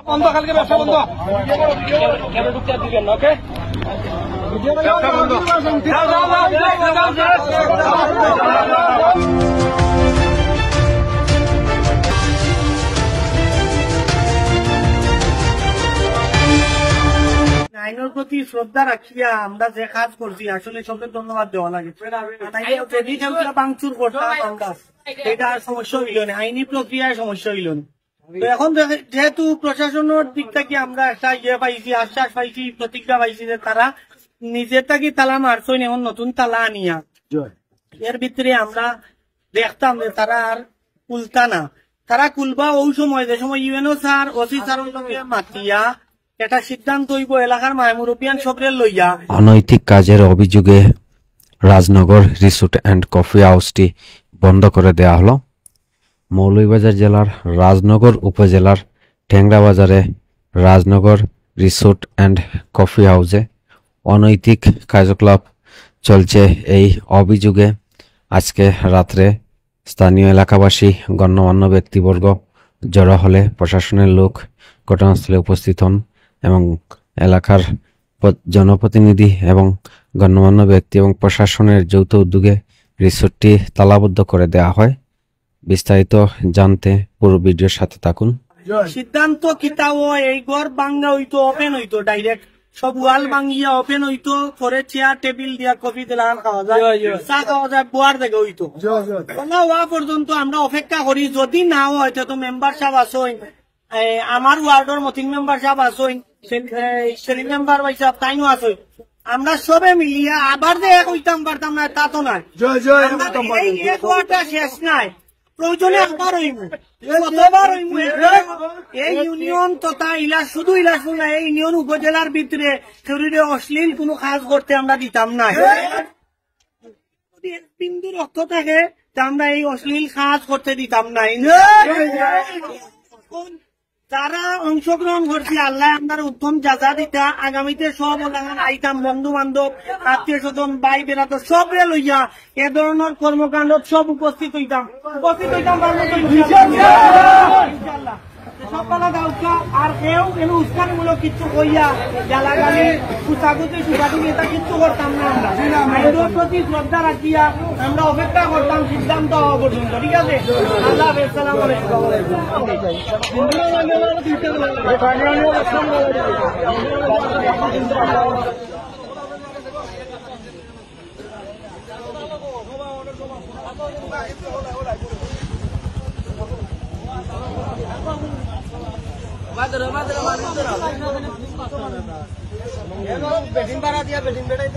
বন্ধ, কালকে ব্যবসা বন্ধ। ওকে আইনের প্রতি শ্রদ্ধা রাখিয়া আমরা যে কাজ করছি আসলে সবকে ধন্যবাদ দেওয়া লাগে। ভাঙচুর করতাম আমরা, এটা সমস্যা হইল না, আইনি প্রক্রিয়ায় সমস্যা হইল না। তো এখন যেহেতু প্রশাসনের দিক থেকে আমরা একটা পাইছি, আশ্বাস পাইছি, প্রতিজ্ঞা পাইছি যে তারা নিজের থেকে তালা মারছই এখন নতুন তালা আনিয়া এর ভিতরে আমরা দেখতাম যে তারা আর খুলতা না, তারা খুলবা ওই সময় যে সময় ইউএনও স্যার ওসি স্যারের লগে মাতিয়া এটা সিদ্ধান্ত হইব এলাকার মায়মুরুপিয়ান সবরে লইয়া। অনৈতিক কাজের অভিযোগে রাজনগর রিসোর্ট অ্যান্ড কফি হাউসটি বন্ধ করে দেওয়া হলো। মৌলভীবাজার জেলার রাজনগর উপজেলার ঠেংরা বাজারে রাজনগর রিসোর্ট অ্যান্ড কফি হাউসে অনৈতিক কার্যকলাপ চলছে এই অভিযোগে আজকে রাত্রে স্থানীয় এলাকাবাসী গণ্যমান্য ব্যক্তিবর্গ জড়ো হলে প্রশাসনের লোক ঘটনাস্থলে উপস্থিত হন এবং এলাকার জনপ্রতিনিধি এবং গণ্যমান্য ব্যক্তি এবং প্রশাসনের যৌথ উদ্যোগে রিসোর্টটি তালাবদ্ধ করে দেওয়া হয়। বিস্তারিত জানতে পুরো ভিডিওর সাথে থাকুন। সিদ্ধান্ত কিতাও এই ঘর ভাঙ্গা হইতো, ওপেন হইতো, ডাইরেক্ট সব ওয়াল ভাঙ্গিয়া ওপেন হইতো, পরে চেয়ার টেবিল দিয়া কফি দিলাম খাওয়া যায়, চা খাওয়া যায়, বোয়ার দেখে হইতো। হওয়া পর্যন্ত আমরা অপেক্ষা করি, যদি না হয় তো মেম্বার সাহেব আসইন, আমার ওয়ার্ডের মতিন মেম্বার সাহেব আসইন, সেলিম মেম্বার ভাই সাহেব তাইও আসইন, আমরা সবে মিলিয়া আবার যে এক হইতাম পারতাম না তা তো নাই। এই ওয়ার্ডটা শেষ নাই, প্রয়োজনে আবার হইব, কতবার হইব। এই ইউনিয়ন তথা শুধু ইলাসপুর না, এই ইউনিয়ন উপজেলার ভিতরে শরীরে অশ্লীল কোনো কাজ করতে আমরা দিতাম না। যদি এক বিন্দু রক্ত থাকে আমরা এই অশ্লীল কাজ করতে দিতাম না। যারা অংশগ্রহণ করছি আল্লাহ আমরা উত্তম যাজা দিতা, আগামীতে সব আইতাম, বন্ধু বান্ধব, আত্মীয় স্বজন, ভাই বেড়াতো সবরে লইয়া এ ধরনের কর্মকাণ্ড সব উপস্থিত হইতাম ইনশাআল্লাহ। সকালে গাউকা আর কেউ কেন উস্কানিমূলক কিছু কইয়া জ্বালাগালি সুতাগুতি এটা কিচ্ছু করতাম না। আমরা আইনের প্রতি শ্রদ্ধা রাখিয়া আমরা অপেক্ষা করতাম সিদ্ধান্ত হওয়া পর্যন্ত। ঠিক আছে, আল্লাহ হাফেজ, সালাম আলাইকুম। বেটিং ভাড়া দিয়া বেটিং বেড়াই